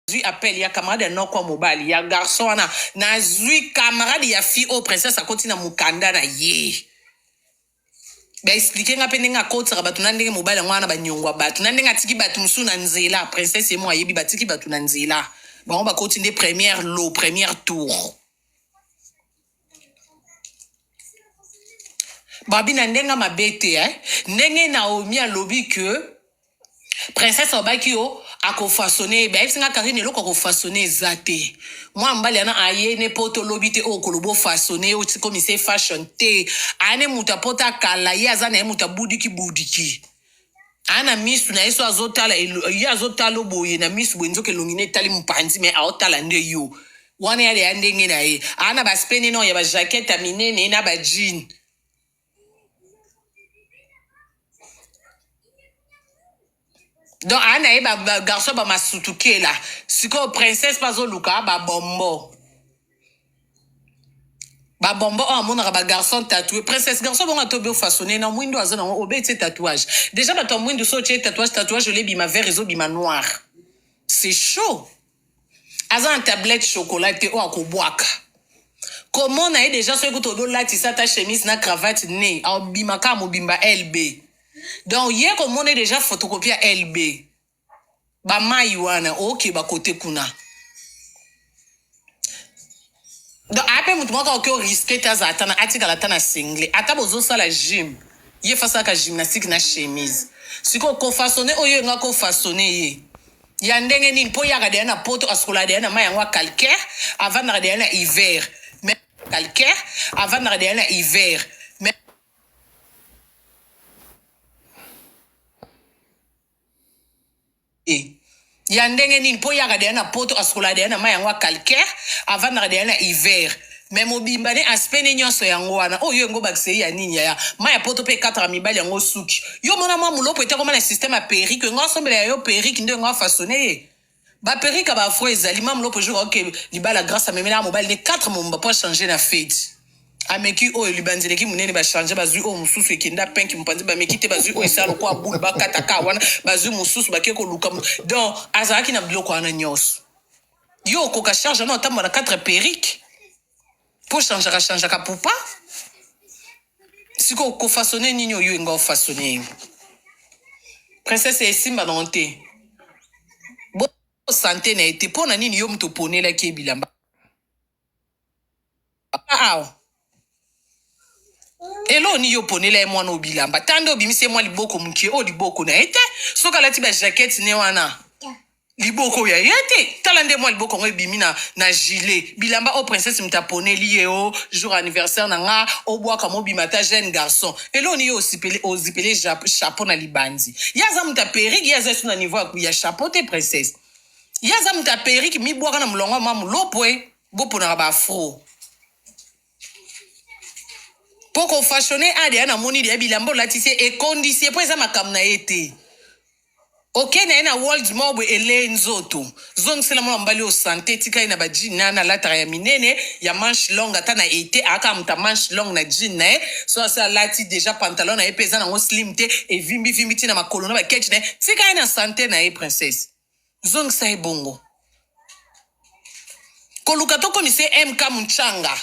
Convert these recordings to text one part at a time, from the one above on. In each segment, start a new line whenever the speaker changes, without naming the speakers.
zui appel ya camarade no kwa mobile ya garçon wana na zui camarade ya fille au princesse akoti na mukanda na ye ba expliquer nga pende nga kotsa batu na ndenge mobile ngwana ba nyongwa batu na ndenge atiki batu musu na nzela princesse mo ayebi batiki batu na nzela bango ba koti nde première tour babi na ndenga mabete ndenge Naomi alobi que princesse obaki yo akofasone ba esinga Karine eloko akofasone zate moi mbali ana aye ne poto lobi te o kolobo fasone o tiko mise fashion te ane muta pota kala ye azana ye muta budiki ana misu na yeso azotala ye azotala boye na misu bwenzo ke longine tali mpanzi me aotala nde yo wana yale ya ndenge na ye ana ba spene no ya ba jaquette minene na ba jean donc ana ye ba garçon ba masutuke la siko princesse pazo luka ba bombo oh mon ba garçon tatoué princesse garçon bon atobe façonné na mwindo azana obete tatouage déjà ba to mwindo so che tatouage le bima vert réseau bima noir c'est chaud azan tablette chocolat te o akobwaka comment na déjà so ekuto do lati sa ta chemise na cravate ne au bima ka mo bimba LB donc hier comme on est déjà photocopier LB ba maiwana ok ba côté kuna donc après mutu moko ko risquer taza atana atika la tana single atabozo sala gym ye fasa ka gymnastique na chemise siko ko façonner oyo nga ko façonner ye ya ndenge nini po ya gadena na poto askola de na mayangwa calcaire avant na gadena na hiver mais calcaire avant na gadena na hiver mais ya ndenge nini po ya gadena na poto askola de na mayangwa calcaire avant na gadena na hiver mais mobimba ne aspene nyonso yango wana oyo ngo bakse ya nini ya maya poto pe 4 mibali yango suki yo mona mwa mulopo eta koma na système a perruque ngo sombela yo perruque nde ngo façonner ba perruque ba fro ezali mam lopo jour ok libala grâce à memela mobile ne 4 momba pour changer na fade ameki oyo libanzele ki munene ba changer bazui o mususu ekinda penki mpanzi ba meki te bazui o esalo kwa bulu ba kataka wana bazui mususu ba keko luka donc azaki na biloko wana nyos yo ko ka charge na tamba na 4 perruque pour changer ka poupa siko ko façonner nini oyo ngo façonner princesse esimba non te bo santé na été pona nini yo mto ponela ki bilamba elo ni yo ponela e mwana obilamba tando obimise mwa liboko mukie o liboko na ete soka lati ba jaquette ne wana liboko ya yete tala nde mwa liboko ngo ebimi na gilet bilamba o princesse mtaponeli ye o jour anniversaire na nga obwaka mobima ta jeune garçon elo ni yo ozipele chapeau na libanzi yaza mta perruque yaza suna niveau ya chapeau te princesse yaza mta perruque mi bwaka na mulongo mamu lopwe bopona ba afro poko fashionner ade na moni de bilamba latisi e condition po eza makam na ete ok na world mob ele nzoto zong sela mo mbali o santé tika ina ba jean na lata ya minene ya manche longue ata na ete aka mta manche longue na jean na so ça lati déjà pantalon na epeza na slim te e vimbi tina makolo na ba ketch na tika ina santé na princesse zong sa e bongo koluka to komise MK Mchanga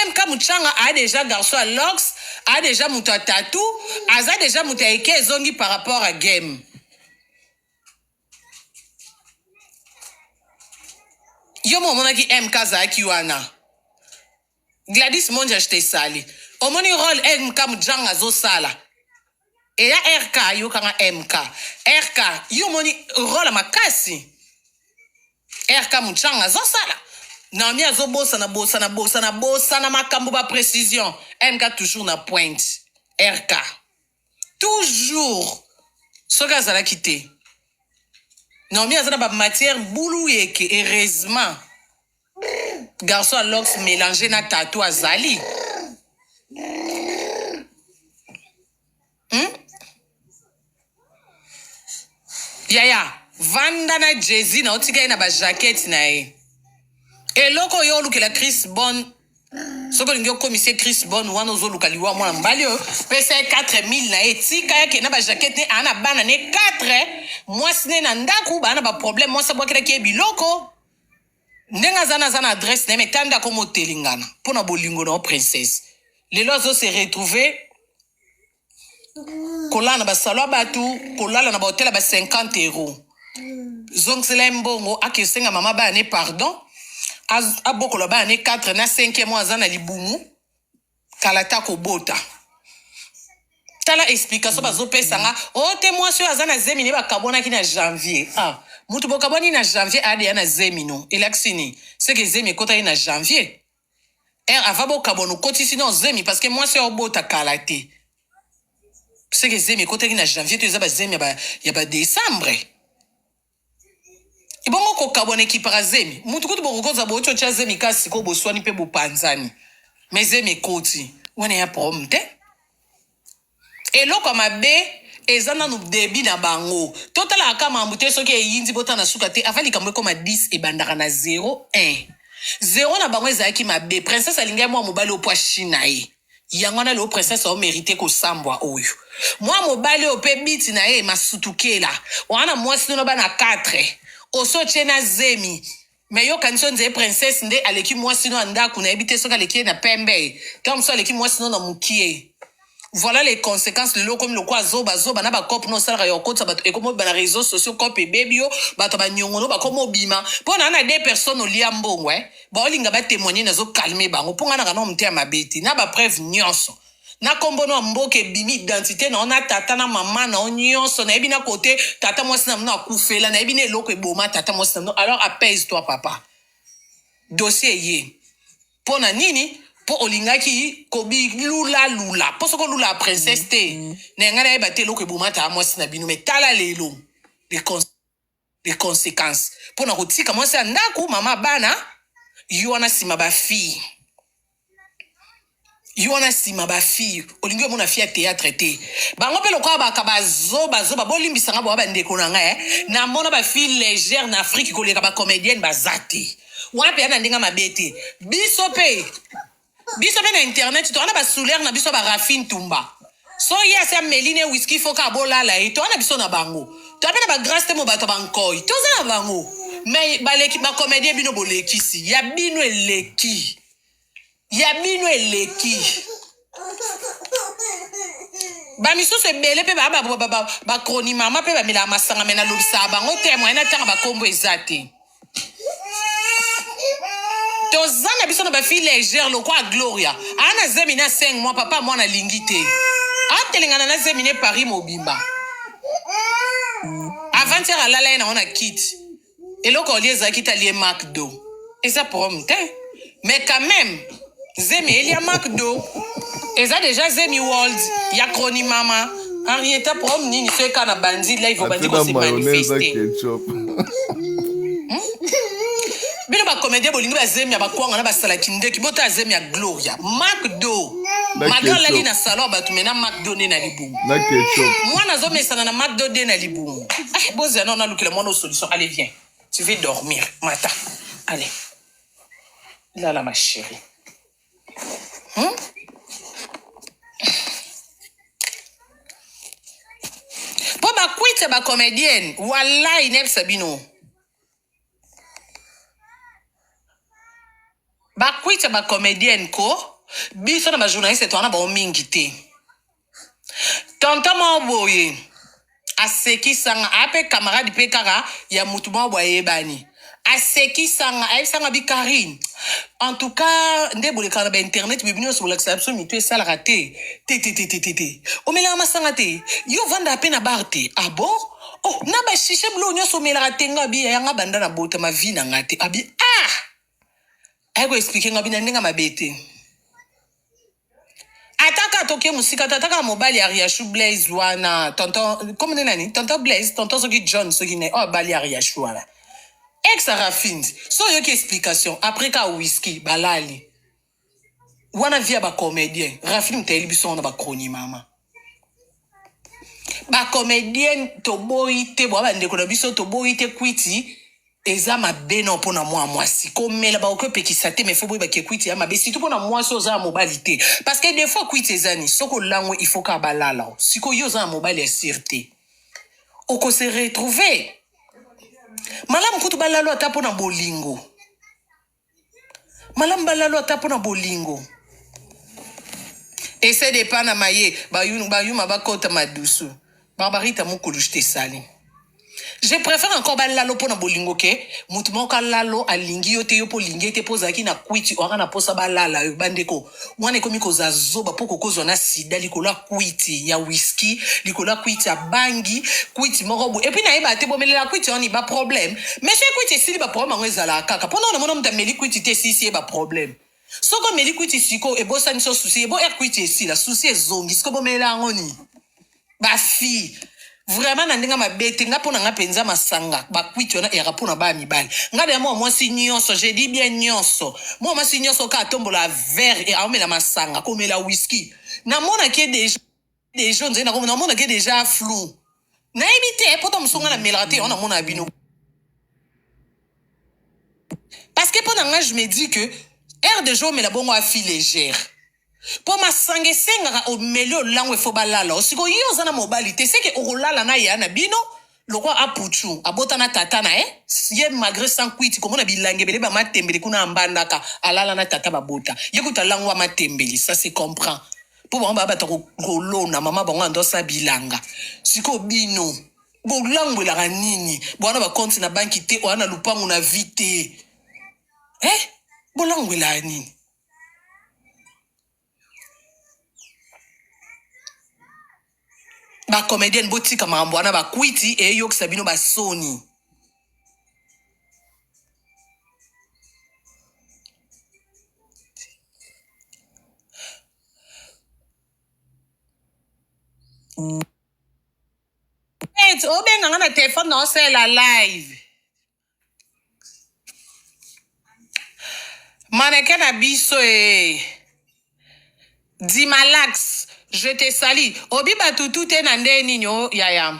MK Mchanga a déjà garçon à Lox, a déjà mouta tatou, a déjà mouta eke zongi par rapport à game. Yo mona ki MK zaki wana. Gladys Monja jete sali. Omoni rôle MK Mchanga zo sala. Et ya RK yo kanga MK. RK yo moni rôle makasi. RK Mchanga zo sala. Naomi azobosa na makambo ba précision. MK toujours na pointe. RK. Toujours. Soka zala kite. Naomi azana ba matière boulou yeke heureusement. Garçon à Lox mélangé na tatou azali. Yaya, vanda na Jay-Z na otika na ba jaquette na e. Et loko yo luke la Chris Bon Soko lingyo commissaire Chris Bon wana ozoluka liwa mwana mbali o pesa 4000 na etika yake na ba jaquette ne ana bana ne 4 mwasi ne na ndaku bana ba problème mwasa bwakela ki biloko ndenga zana adresse ne metanda ko motelingana pona bolingo na princesse lelo azo se retrouver kolana ba salwa batu kolala na ba hotel ba 50 €. Zongsela mbongo akesenga mama ba ne pardon abokolo ba ne 4 na 5e mois azana libumu kalata ko bota tala explication bazo pesanga o te mois so azana zemi ne bakabona ki na janvier mutu bokaboni na janvier ade na zemi no elaxini c'est que zemi kota na janvier ava bokabono koti sino zemi parce que mois so bota kalate c'est que zemi kota ki na janvier to ezaba zemi ya ba décembre ibongo ko kabone ki para zemi mutu kutu bokoza bocho cha zemi kasi ko boswani pe bopanzani mais zemi koti wana ya promte eloko mabe ezana no debi na bango totala akama mbute soki eyindi bota na suka te avali kamwe koma 10 e bandaka na 0 1 0 na bango ezaki mabe princesse alinga mwa mobali opwa china ye yango na le princesse o mérité ko sambwa oyo mwa mobali ope biti na ye masutukela wana mwasi no bana 4 oso chena zemi mais yo kanso nze princesse nde aleki mwasi no andaku na ebite soka leki na pembe comme ça aleki mwasi no na mukie. Voilà les conséquences le comme le quoi zoba na ba cop no sala yo kota bato e comme ba na réseaux sociaux cop e bebio bato ba nyongono ba comme bima pona na des personnes au liambongo ba olinga ba témoigner na zo calmer bango ponga na kana mte mabeti na ba preuve nyonso na kombono mboke bimi identité na ona tata na mama na nyonso na ebina côté tata mwasi na mna akufela na ebina eloko eboma tata mwasi na alors apaise toi papa dossier ye pona nini po olingaki kobi lula po soko lula princesse te na ngana eba te loko ebomata mwasi na bino metala lelo les conséquences po na kotika mwasi ndaku mama bana yona sima ba fille olingi mona fille théâtre te bango pe lokwa ba zoba bolimbisanga bo ba ndeko na nga na mona ba fille légère na Afrique koleka ba comédienne bazati wapi ana ndinga mabete biso pe na internet to ana ba soulaire na biso ba Rafine Tumba so yes ya Meline whisky foka bolala to ana biso na bango to apena ba grâce te mo bato bankoi to za na bango mais ba leki ba comédien bino bolekisi ya bino eleki ba misusu ebele pe ba kroni mama pe ba mila masanga mena lobisa bango témoin na tanga ba kombo ezate tozana biso na ba fille légère lo kwa Gloria ana zemi na 5 mois papa mwana lingite atelingana na zemi ne Paris mobimba avant-hier alala na ona kit eloko lieza kita lie McDo eza promte mais quand même zemi elia McDo eza déjà zemi world ya kroni mama Henrietta prom nini seka na bandi live bandi ko se manifester bino ba comédien bolingi ba zemi ya ba kwanga na ba sala kindeki bota zemi ya Gloria McDo malgré la lina salon ba tumena McDo ne na libumu
na ketchup
mwana zo mesana na McDo de na libumu boza non na lukile mwana solution allez viens tu veux dormir mata allez là ma chérie po ba kwite ba comédienne wallahi neb sabino ba kwite ba comédienne ko biso na ba journaliste to na ba mingi te tonton moboye aseki sanga ape camarade pe kaka ya mutu moboye bani aseki sanga aisanga bi Karine en tout cas ndebole kana ba internet bibino so la exception mitu sala raté t o mela masanga te yo vanda pe na barte abo oh na ba shishe blo nyoso mela ratenga bi ya nga banda na bota ma vie na ngate abi ay go expliquer ngabi na ndinga mabete ataka toke musika tataka mobile ya Riachu Blaze wana tonton comme nani tonton Blaze tonton soki John soki ne bali ya Riachu wana ex Rafine so yo ki explication après ka whisky balali wana via ba comédien Rafine teli biso na ba kroni mama ba comédien to boy te bo ba ndeko na biso to boy te kwiti eza mabe na mpona mwa mwasi komela baoki opekisa te me fo boyeba ke kwiti ya mabe surtout mpona mwasi oza ya mobali te parce que des fois kwiti eza ni soki olangwe il faut ka balala sikoyo yo oza ya mobali ya sire te okose retrouve malamu kutu balalo ata mpona bolingo malamu balalo ata mpona bolingo ese de pa na maye bayuma bakota madusu barbarita mokulu te sali. Je préfère encore balalo pona bolingo ke mutu moko lalo alingi yo te yo po lingi te poza ki na kwiti ora na posa balala yo bandeko wana ekomi koza zoba poko kozwa na sida likola kwiti ya whisky likola kwiti ya bangi kwiti moko bo et puis na yeba te bomelela kwiti on ba problème mais ce kwiti sili ba problème ngo ezala kaka pona na mona mtameli kwiti te sisi ba problème soko meli kwiti siko e bosa ni so souci e bo er kwiti esila souci ezongi siko bomelela ngoni ba fi vraiment na ndinga mabete nga pona nga penza masanga bakwiti ona era pona ba mibali nga de moi si nyonso je dis bien nyonso moi si nyonso ka tombola verre et amela masanga komela whisky na mona ke déjà nzena ko na mona ke déjà flou na ebite poto msonga na melate ona mona bino parce que pona nga je me dis que air de jour mais la bongo a fille légère po masanga esengaka omeli olango efo balala osiko yo oza na mobali te seke okolala na ya na bino lokwa aputu abota na tata na ye malgré sans kwiti komona bilange ebele bamatembeli kuna ambandaka alala na tata babota ye kuta lango wa matembeli ça se comprend po bango babata kolona mama bango andosa bilanga siko bino bolangwelaka nini bwana bakonti na banki te oya na lupango na vi te bolangwelaka nini ba comédienne botika makambo wana bakwiti eyokisa bino basoni obenganga na telefone na osala live maneke na biso Dimalax, je te salue. Obi batutu te na ndeni nyo yaya.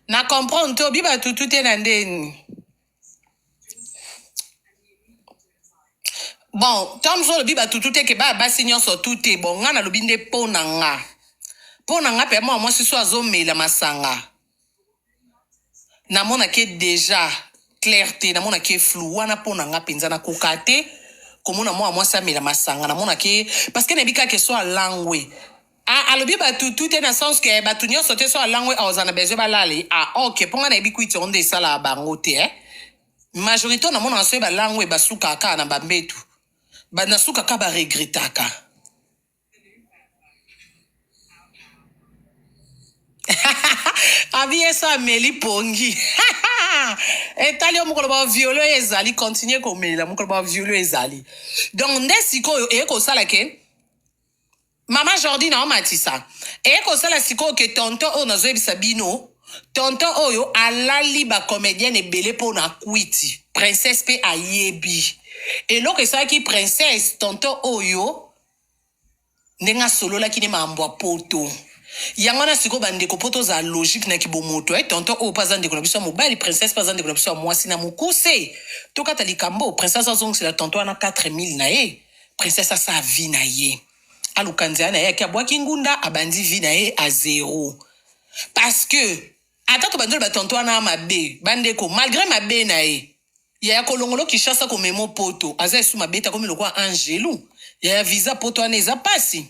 Na comprendre te obi batutu te na ndeni. Bon, tom so obi batutu te ke ba basi nyonso tute bon nga na lobi nde pona nga. Pona nga pe moi si so azomela masanga. Na mona ke déjà clarté, na mona ke flou wana pona nga penza na kokate. Komona moi sa mela masanga na mona ke parce que nebika ke so langwe alobi batutu te na sens que batu nyonso te so langwe ozana bezo balale ok ponga na ebikwiti onde sala bango te majorité na mona so ba langwe basuka ka na bambetu bana suka ka ba regretaka Aviye sa meli pongi etali yo mokolo ba violo ezali continue komela mokolo ba violo ezali donc nde sikoyo ekosala ke mama Jordi na omatisa ekosala sikoyo ke tonton oyo nazoyebisa bino tonton oyo alali bacomédienne ebele mpo na kwiti princesse mpe ayebi eloko esalaki princesse tonton oyo ndenge asololaki ne mambo ya poto yango na siko bandeko poto za logique na kibomoto tonton oyo paza ndeko na biso ya mobali princesse paza ndeko na biso ya mwasi na mokuse tokata likambo princesse azongisela tonton wana 4000 na ye princesse asa vi na ye aluka nzela na ye aki abwaki ngunda abandi vi na ye a zero parce que ata to bandelo batonton wana mabe bandeko malgré mabe na ye yaya kolongolo kishasa komemo poto aza esu mabe takomi lokwa angelu yaya visa poto wana eza pasi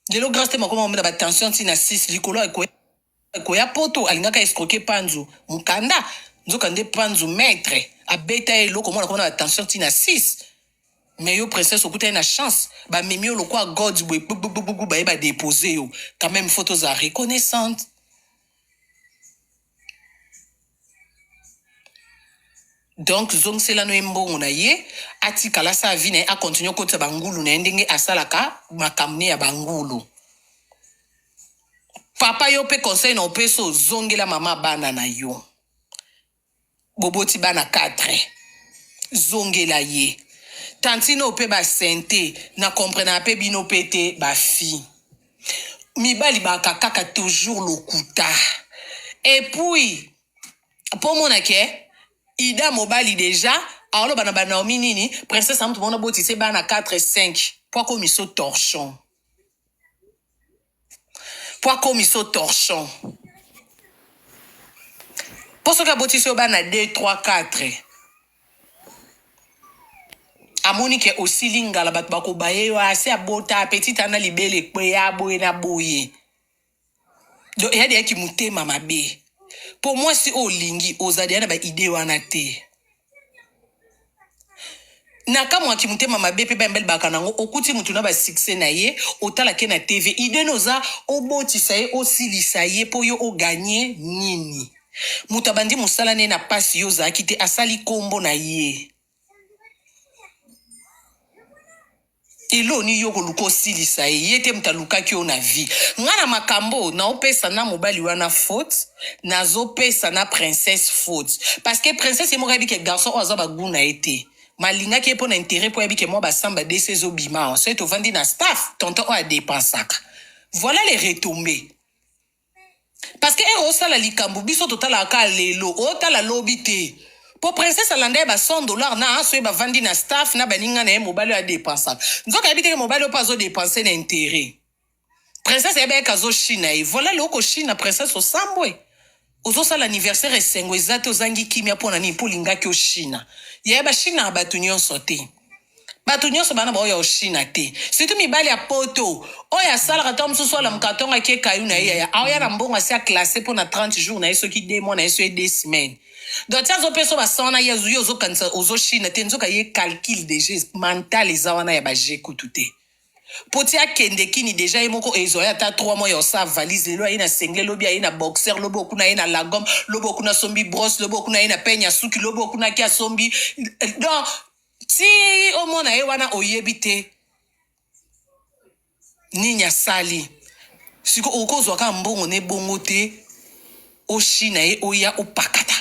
lelo grâce te makoma omena batension ntina 6 likolo ekoya poto alingaka escroquer panzu mukanda nzoka nde panzu maître abeta ye eloko mwana komona batension ntina 6 mais yo princesse okuta ye na chance bamemi yo lokwa god boye bububububu baye badepose yo quand même photo za reconnaissante donc zongiselano ye mbongo na ye atikala sa avi na ye akontinue okotisa bangulu na ye ndenge asalaka makambo ne ya bangulu papa yo mpe conseil na opesa ozongela mama bana na yo boboti bana 4 zongela ye tantino mpe basente na comprena mpe bino mpe te bafi mibali bakakaka toujours lokuta et puis mpo monake ida mobali déjà alors bana Naomi nini princesse amutu mona boti se bana 4 et 5 pour komiso torchon pour ce que boti se bana 2 3 4 amoni ke aussi lingala bat bako baye wa se abota petite ana libele kwe ya boye na boye do ya de ki mutema mabe pour moi si o lingi ozadi ana ba idée wana te na kama kimutema mabe pe bambel bakanango okuti mutu na ba succès na ye otala ke na TV idée noza obotisa ye osilisa ye po yo o gagner nini mutabandi musala ne na pasi yo za kite asali kombo na ye ilo ni yo koluko silisa ye yete mtaluka ki na vie ngana makambo na opesa na mobali wana faute na zo pesa na princesse faute parce que princesse e mo rabi ke garçon o azaba guna ete malinga ki po na intérêt po yabi ke mo ba samba de ses obima so to vandi na staff tonton o a dépensaka voilà les retombées parce que e osala likambo biso totala ka lelo o tala lobité pour princesse alanda ba $100 na so ba vandi na staff na baninga na mobile a dépenser nzoka habite ke mobile pas zo dépenser na intérêt princesse ebe kazo china et voilà loko china princesse o sambwe ozo sala anniversaire esengo ezate ozangi kimia pona ni polinga ki o china ye ba china batu nyonso te batu nyonso bana ba oya o china te surtout mibali ya poto oya sala katom so la mkatonga ki kayu na ya oya na mbongo sia classé pona 30 jours na yeso ki 2 mois na yeso 2 semaines. Donc, tiens, zo peso ba sona ya zuyo zo kansa ozo chine te nzoka ye calcul déjà mental ezawana ya ba jeku tuté. Poti akende kini déjà ye moko ezo ya ta 3 mois yo sa valise lelo ina sengle lobi ina boxer lobo kuna ina lagom lobo kuna sombi brosse lobo kuna ina penya suki lobo kuna kia sombi. Donc, si o mona ye wana oyebite ninya sali. Siko okozwa ka mbongo ne bongo te o china ye oya opakata.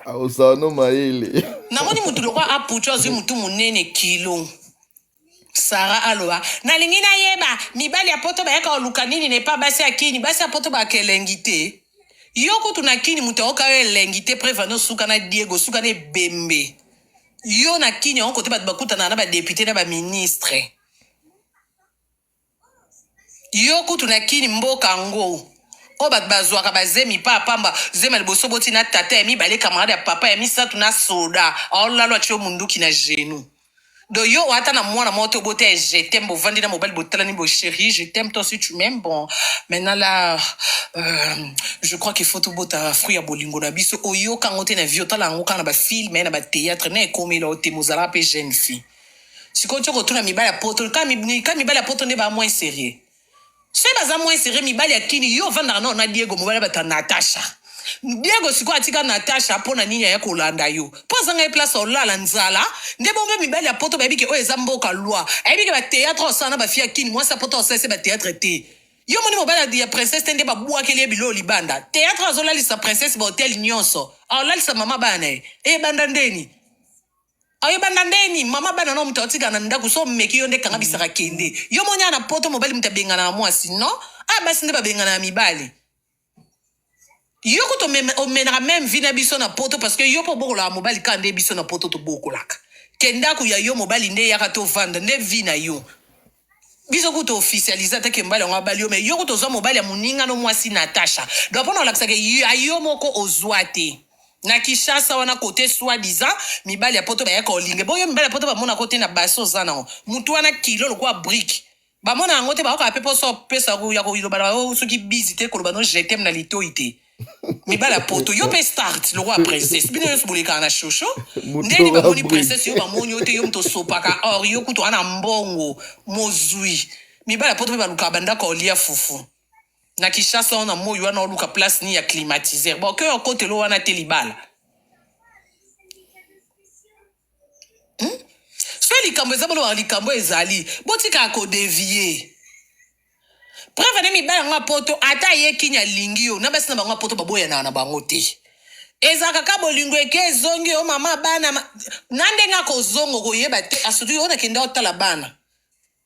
Ausano maile.
Namoni mutu lokwa apucho zi mutu munene kilo. Sara aloa. Na lingina yeba, mibali ya poto ba yaka oluka nini ne pa basi akini, basi ya poto ba kelengite. Yoko tunakini mutu oka we lengite prevano suka na Diego, suka ne Bembe. Yo na kini onko te bakuta na ba député na ba ministre. Yoko tunakini mboka ngo. O bat bazwaka bazemi pa pamba zema liboso boti na tata emi bale camarade ya papa emi sa tuna soda aola lo atio munduki na genou do yo wata na mwana moto bote je t'aime bo vandi na mobile botala ni bo chérie je t'aime toi si tu m'aimes bon maintenant là je crois qu'il faut tout bota fruit ya bolingo na biso oyo kangote na viota la ngoka na ba film na ba théâtre na ekomi la ote mozala pe jeune fille siko toko tuna mibala poto ka mibala poto ne ba moins sérieux. C'est baza moins serré mibali ya kini yo vanda na Diego mobali bata Natasha. Diego siko atika Natasha pona nini ya kolanda yo. Poza ngai place olala nzala, ndebo mbe mibali ya poto ba biki o ezamboka loi. Ebiki ba théâtre sana ba fia kini moi sa poto ça c'est ba théâtre te. Yo moni mobali ya princesse tende ba bua kele bilo libanda. Théâtre azola lisa princesse ba hotel nyonso. Aola lisa mama bana e banda ndeni. Ayo banda ndeni mama bana no mutaotika na ndaku so meki yo nde kanga bisaka kende yo monya na poto mobali mtabengana na mwasi no basi nde babengana na mibali yo ko to menera même vina biso na poto parce que yo po bokola mobali ka nde biso na poto to bokolaka kenda ku ya yo mobali nde yaka to vanda nde vina yo biso ko to officialiser ta ke mbali nga bali yo me yo ko to zo mobali ya muninga no mwasi Natasha do pona la kisaka yo moko ozwate na Kishasa wana kote soi-disant mibali ya poto ba yaka olinge boyo mibali ya poto ba mona kote na baso zana mutu wana kilo lokwa brick ba mona ngote ba ka pepo so pesa ku ya ko yiloba ba soki busy te ko bano jetem na litoite mibali ya poto yo pe start le roi princesse bino yo boleka na shosho ndeni ba moni princesse yo ba moni yo te yo mto sopaka or yo kuto ana mbongo mozui mibali ya poto ba luka banda ko lia fufu na Kishasa on a moyo wana oluka place ni ya climatiseur bon que on côté lo wana telibala so likambo ezabolo wa likambo ezali botika ko dévier prévenez mi bala nga poto ata ye kinya lingi yo na basi na bango poto baboya na bango te ezaka ka bolingo eke zongi o mama bana nande nga ko zongo ko yeba te asutu yo na kenda otala bana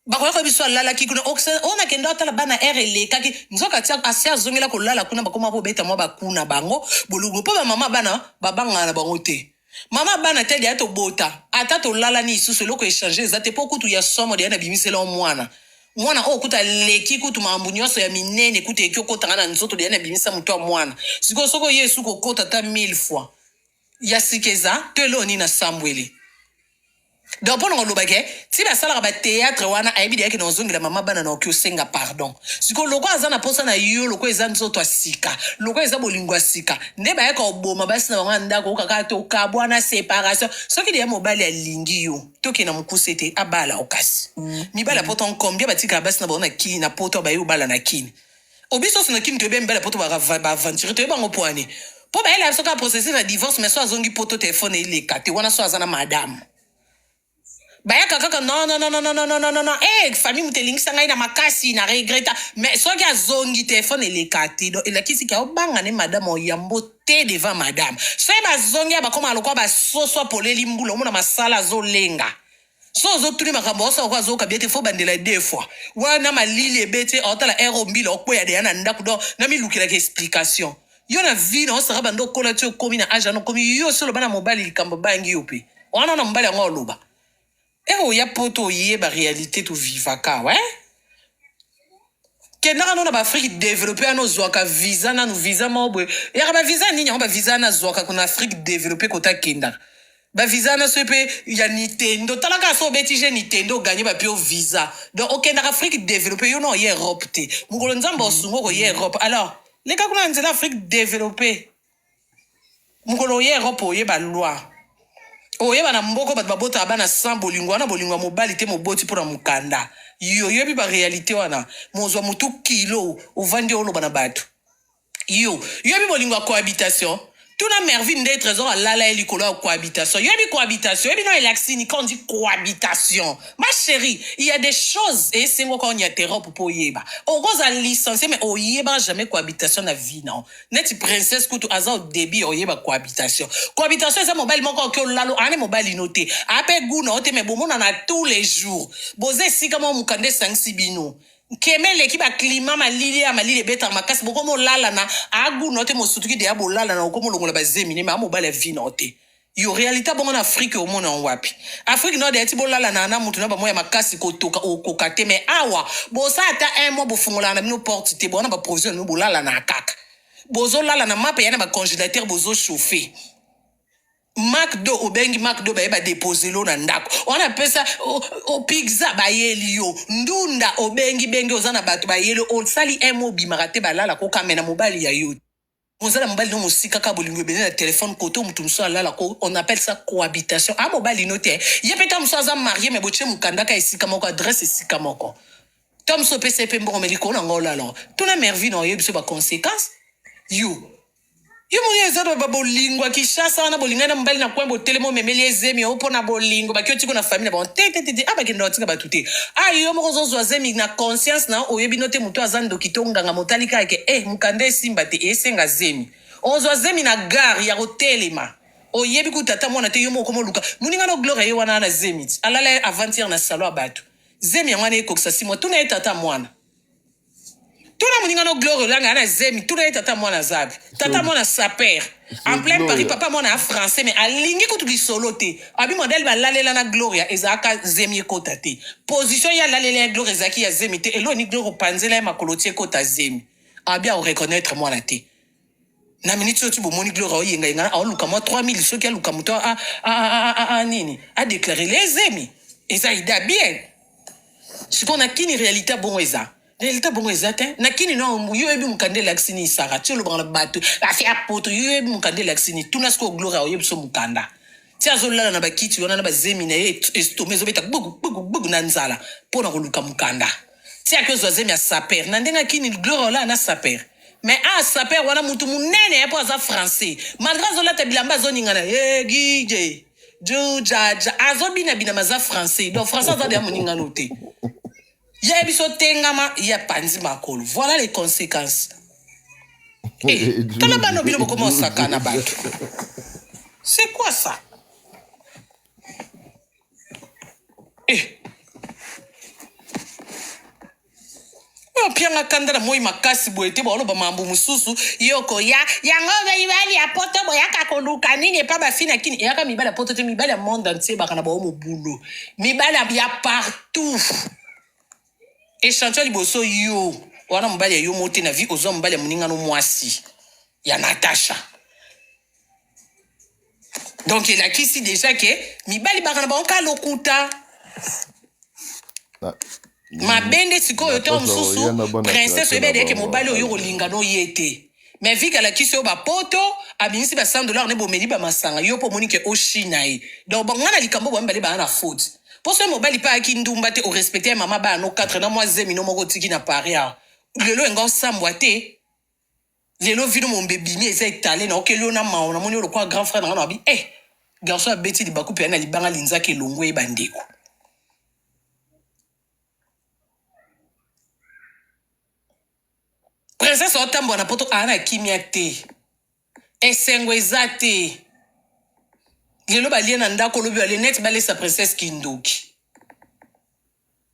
bakoyaka biso alalaki kuna ona kenda atala bana ere elekaki nzoka tia asi azongela kolala kuna bakoma bobeta mwa bakuna bango bolungu mpo bamama bana babangana na bango te mama bana te dia tobota ata tolala ni isusu eloko echange eza te mpo kutu ya somo dia na bimisela mwana mwana oyo kuta leki kutu makambo nyonso ya minene kuta eki okotanga na nzoto dia na bimisa moto ya mwana sikoyo soko ye esu kokota ata 1000 fois ya sika eza to elo nini na sambwele donc mpo nango lobake ti basalaka bateatre wana ayebi deyaki na ozongela mama bana na oki osenga pardon sikoyo loko aza na posa na yo loko eza nzoto ya sika loko eza bolingo ya sika nde bayaka oboma basi na bango ya ndako okaka tokabwana séparation soki deya mobali alingi yo toki na mokuse te abala okasi mibali ya poto nkombia batikala basi na bango na kini na poto baye obala na kini obiso na kini toyebe mibali ya poto baaventure toyeba bango poani mpo bayela soki aprocesser na divorce mais so azongi poto telefone eleka te wana so aza na madame bayaka kaka non famille mutelingisa ngai na makasi na regreta mais soki azongi telefone eleka te donc elakisi ki aobanga ne madame oyambo te devant madame soki bazongi bakoma alokwa basoso apoleli mbula omona masala azolenga so ozotuni makambo osako azokabia te fo bandela 2 fois wana malili ebe te otala ero mbila okweya deya na ndako donc namilukelaka explication yo na vi na osaka bando okola ti okomi na age ano okomi yo so oloba na mobali likambo bangi yo mpe wana na mobali yango oloba oya poto oyeba réalité tovivaka we kendaka no na baafrike développé ana ozwaka visa nanu visa mobwe yaka bavisa nini yango bavisa ana azwaka kuna afrique développé kota kendaka bavisa na so mpe ya nintendo talaka so obeti je nintendo oganye bapio visa donc okendaka afrique développé yo na oye europe te mokolo nzambe osunga okoye europe alors leka kuna nzela afrique développé mokolo oye europe oyeba loi oyeba na mboko bato babota bana sans bolingo wana bolingo ya mobali te moboti mpona mokanda yo yoyebi baréalité wana mozwa motu kilo ovandi oloba na bato yo yoyebi bolingo ya cohabitation tuna merville nde trésor alala ye likolo ya cohabitation yoyebi cohabitation yoyebi no elaxini quand on dit cohabitation ma chérie il y a des choses esengo quand on y interrompt po oyeba okoza licencié mais oyeba jamais cohabitation na vie non neti princesse kutu aza au début oyeba cohabitation cohabitation eza mobali moko oki olalo ane mobali no te ape guna ote me bomona na tous les jours boza esika mo mokanda esangisi bino keme leki baklima malili ya malili ebetaka makasi bokomo olala na aguna te mosutuki deya bolala na okomo olongola bazemine me amobali ya vi na te yo réalité bongo na afrique omona wapi afrique no deya ti bolala na ana mutu na bamoya makasi kotoka okoka te me awa bosa ata 1 mois bofungolaka na bino porte te bona baprovision na bino bolala na kaka bozolala na mapa ya na bacongélateur bozochauffe McDo obengi McDo baye badepose lo na ndako wana pesa pizza bayeli yo ndunda obengi bengi oza na bato bayeli osali emo bimaka te balala kokamena mobali ya yo ozala mobali no mosika ka bolingo ebele na telefone koto mutu mosu alala ko on appelle ça cohabitation a mobali no te ye peta mosu aza marié me botie mokandaka esika moko adresse esika moko to mosu opesa epe mbongo meliko nango olala tuna mervi na oyebi so baconséquence yo moni eza to babolingo akishasa wana bolingo na mobali na kwembo telemo memeli ezemi opo na bolingo bakiotiko na famille na bon te abakenda batika batu te yo moko ozozwa zemi na conscience na oyebi no te moto aza ndoki to nganga motali kaka ke mokanda esimba te esenga zemi ozwa zemi na gare ya kotelema oyebi kutata mwana te yo moko moluka moninga no gloire ye wana na zemi alala aventure na salon ya bato zemi yango wana ekokisa simwa tuna ye tata mwana tuna moninga no gloire olanga na zemi tuna ye tata mwana zabi tata mwana saper en plein Paris papa mwana a français mais alingi kutu lisolo te abi modèle balalela na gloria ezaka zemi ekota te position ya lalela ya gloire ezaki ya zemi te elo ni gloire opanzela ya makolo tie ekota zemi abi a reconnaître mwana te na minute oyo ti bomoni gloire aoyengayenga aoluka mwa 3000 soki aluka moto nini adéclare le zemi eza ida bien siko na kini réalité bongo eza réalité bongo eza te na kini no yo yebi mokanda elakisini isaka ti olobanga na bato bafi ya poto yo yebi mokanda elakisini tuna siko gloire oyebi so mokanda ti azolala na bakiti wana na bazemi na ye estome ezobeta gbugu na nzala mpo na koluka mokanda ti aki ozwa zemi ya saper na ndenge akini gloire olala na saper mais saper wana mutu munene ye mpo aza français malgré azolata bilamba azoningana gije jujaja azobinabina maza français donc français aza deya moningano te ya biso tengama ya panzi makolo voilà les conséquences tala bano bino bokoma osakana bato c'est quoi ça pianga kanda na moi makasi boete ba oloba mambo mususu yoko ya yango mibali ya poto boyaka koluka nini pa bafina kini yaka mibali ya poto te mibali ya monde entier bakana ba omo bulo mibali ya partout échantillon liboso yo wana mobali ya yo mote na vie ozwa mobali ya moninga no mwasi ya Natasha donc il a kisi déjà que mibali bakana ba onka lokuta mabende sikoyo to mosusu princesse ebede ke mobali oyo kolinga no yete mais vu qu'elle a kisi yo bapoto abimisi ba $100 ne bomeli ba masanga yo po moni ke oshina ye donc bangana likambo bo mbali ba na faute pour ce mobali pa ki ndumba te o respecter mama ba no 4 na moi zemi no moko tiki na Paris lelo nga osambwa te lelo vino mon bébé mi eza étalé na okelo na maona moni lo kwa grand frère na abi garçon a beti di bakupe na libanga linza ke longo e bandeko princesse otambo na poto ana kimia te esengo eza te lelo balie na ndako lobi ale net balesa princesse kindoki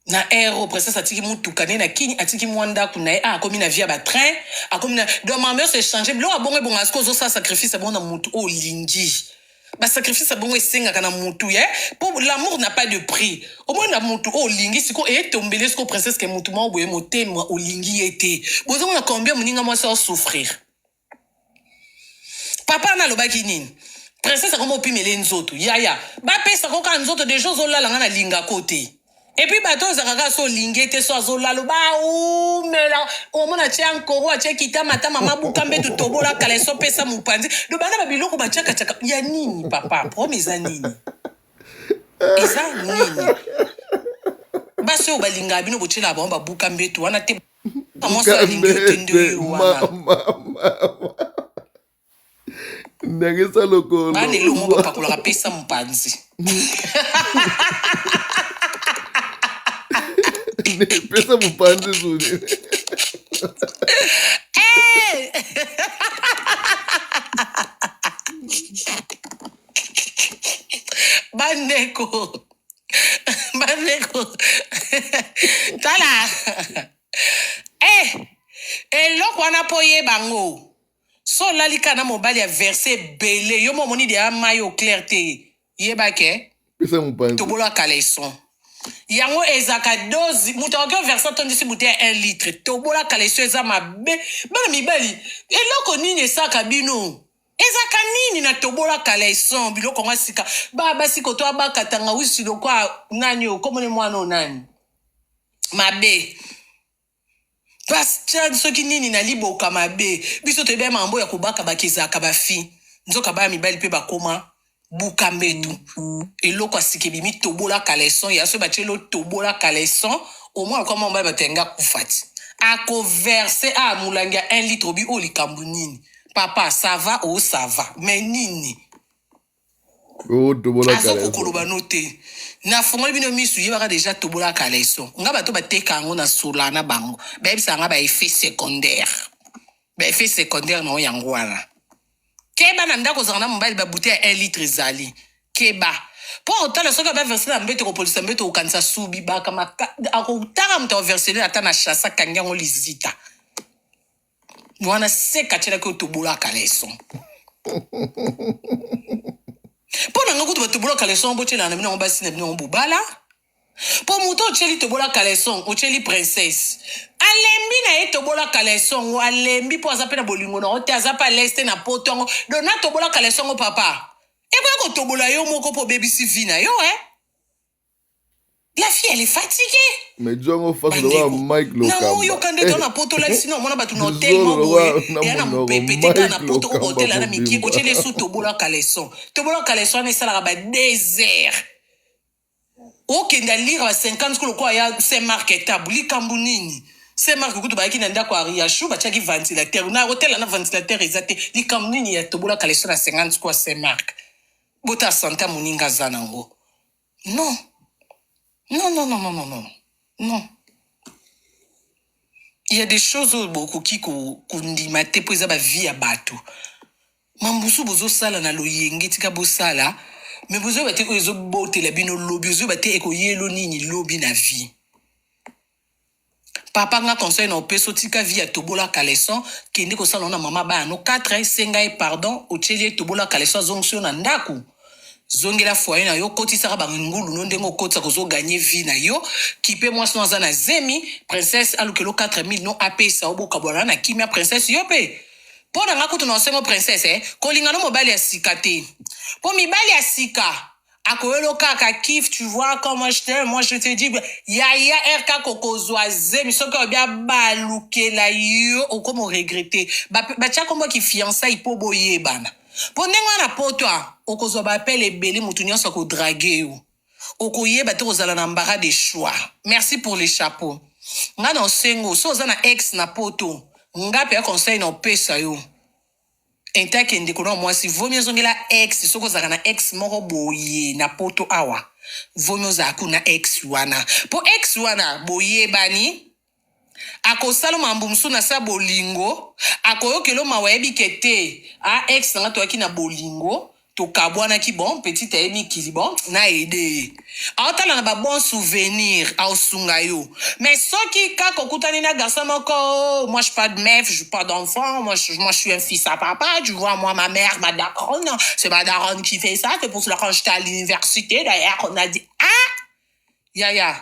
na aero princesse atiki mutuka ne na kini atiki mwandako na akomi na via ba train akomi na donc ma mère s'est changé bilo abongo bonga asko zo sa sacrifice bona mutu olingi ba sacrifice bongo esenga na mutu pour l'amour n'a pas de prix au moins na mutu olingi siko tombele siko princesse ke mutu ma oboye motema olingi ete bozo na combien muninga moi ça souffrir papa na lobaki nini princesse akomo opimele nzoto yaya bapesa koka nzoto des choses olala nga na linga côté et puis bato ozakaka so olingi te so azolalo baumela omona tie ankoro atie kita matama mabuka mbetu tobola kala so pesa mopanzi do bana babiloko batiakatiaka ya nini papa prom eza nini eza nini basi oyo balinga bino botiela bango babuka mbetu wana te amoso alingi otende oyo wana
ndenge sa lokolo
bana elongo bapakolaka pesa mopanzi
pesa mopanzi zuni
bandeko tala eloko wana po yebango so lalika na mobali ya verse bele yo momoni de amayi au clair te yebake
pesa mopanzi
tobolaka leson yango ezaka dozi mutu akoki verse atondisi bouteille ya 1 litre tobolaka leson eza mabe bana mibali eloko nini esaka bino ezaka nini na tobolaka leson biloko ngo sika basi koto abakatanga wisi lokwa nani okomone mwana onani mabe Bastian soki nini na liboka mabe biso toyeba mambo ya kobaka bakezaka bafi nzoka baya mibali pe bakoma buka mbetu eloko asike bimi tobola kaleson ya so bachelo tobola kaleson au moins kwa mamba batenga kufati ako verser a mulanga 1 litre bi o likambu nini papa ça va ou ça va mais nini
tobola kaleson
azo kokoloba note na fongoli bino misu yebaka déjà tobola kaleson nga bato bateka ngo na sola na bango bayebisa nga ba effet secondaire na yango wana keba na ndako zanga na mobali babute ya 1 litre ezali keba po otala soki abaverse na mbeto kopolisa mbeto okanisa subi akotaka moto aversele ata na chasse akangi yango lizita wana seka atielaki otobolaka leson mpo na nga kutu batobolaka leson botyelana na bino yango basi na bino yango bobala po moto otyeli tobolaka leson otyeli princesse alembi na ye tobolaka leson ngo alembi mpo aza mpe na bolingo nango te aza mpe aleste na poto yango dona tobolaka leson ngo papa ekoya kotobola yo moko mpo obebisi vi na yo la fille elle est fatiguée
mais jongo face de Mike Lokamba
na oyo kande to na poto la sino mona batu na hotel mo boye ya na mopepe te na poto o hotel na miki otyeli su tobolaka leson ne salaka ba désert okenda lire ba 50 kilo kwa ya Saint-Marc etabu likambu nini Saint-Marc kutu bayaki na ndako ya chou batiaki ventilateur na hotel na ventilateur ezate likambu nini ya tobola kaleso na 50 kwa Saint-Marc bota santa moninga zanango non il y a des choses beaucoup qui kundima te po eza ba vie ya bato mambusu bozo sala na loyenge tika bosala mais bozo bate ko ezo botela bino lobi bozo bate eko yelo nini lobi na vie papa nga conseil na opeso tika via tobola kaleson kende ko sala na mama ba no 4 senga e pardon ochelie tobola kaleson zonction na ndaku zongela foyer na yo kotisaka bangulu no ndengo kotsa kozo gagner vie na yo kipe mwasi no aza na zemi princesse alukelo 4000 no apesa oboka bwana na kimia princesse yo pe po na nga kutu na osengo princesse kolinga no mobali ya sika te po mibali ya sika akoyelo kaka kif tu vois comment je t'aime moi je te dis yaya RK kokozwa zemi soki obia balukela yo okomo regretter batia kombo ki fiançailles po boyebana po ndenge wana po toi okozwa bapele ebele motu nyonso akodrage yo okoyeba te kozala na mbara de choix merci pour les chapeaux nga na osengo so oza na ex na poto nga pe ya conseil na opesa yo intake ndeko na mwasi vomi ozongela ex soko ozalaka na ex moko boye na poto awa vomi ozala kuna ex wana po ex wana boyebani akosala mambo mosusu na sa bolingo akoyokela mawa yebike te ex nanga toyaki na bolingo tokabwanaki bon petite ayebikili bon na ede aotala na babon souvenir aosunga yo mais soki kaka okutani na garçon moko moi je pas de meuf je pas d'enfant moi je suis un fils à papa tu vois moi ma mère ma daronne c'est ma daronne qui fait ça c'est pour cela quand j'étais à l'université d'ailleurs on a dit yaya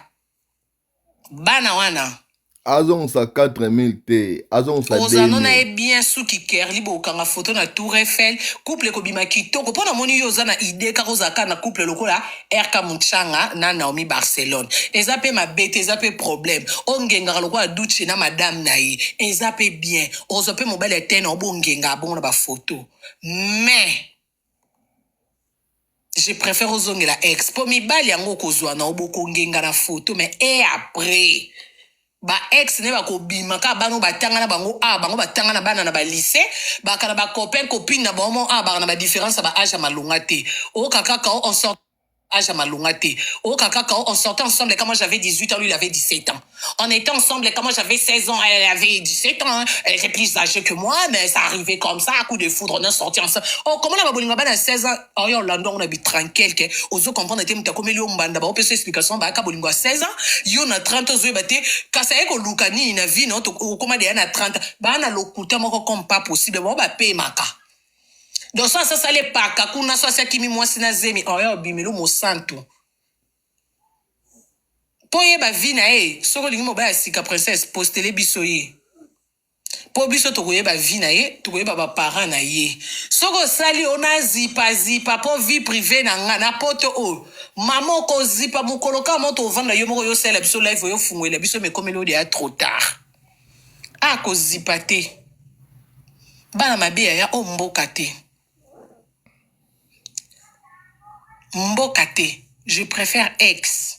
bana wana
azongisa 4000 te azongisa
ozano na ye bien suki kerli bokanga photo na Tour Eiffel couple kobima kitoko mpona moni yo oza na ide kaka ozalaka na couple lokola RK Muchanga na Naomi Barcelone eza mpe mabe te eza mpe problème ongengaka lokola Duce na madame na ye eza mpe bien ozwa mpe mobali etene obongenga abongo na bafoto mais je préfère ozongela ex po mibali yango okozwa na obokongenga na photo mais et après ba ex ne bakobima ka bano batanga na bango bango batanga na bana na ba lycée bakana ba copain copine na bango bana na ba différence ba âge malonga te o kaka ka on sort âge malonga te o kaka ka on sortait ensemble quand moi j'avais 18 ans lui il avait 17 ans on était ensemble quand moi j'avais 16 ans elle avait 17 ans elle était plus âgée que moi mais ça arrivait comme ça à coup de foudre on est sorti ensemble comment la babolinga bana 16 ans yo lando on habite tranquille que ozo comprendre te muta komeli o mbanda ba opesa explication ba ka bolingo 16 ans yo na 30 ozo bate kasa eko lukani na vie no okoma de na 30 ba na lokuta moko comme pas possible ba paye maka donc ça sale paka kuna so kimi mwasi na zemi yo bimelo mo santo po ye ba vie na e soko lingi mo ba sika princesse postele biso ye po biso tokoye ba vie na ye tokoye ba parents na ye soko sali ona zipa po vie privée na nga na poto o mama ko zipa mukoloka moto vanda yo moko yo sala biso live yo fungwela biso me komelo de trop tard ko zipa te bana mabe ya o mboka te mboka te je préfère ex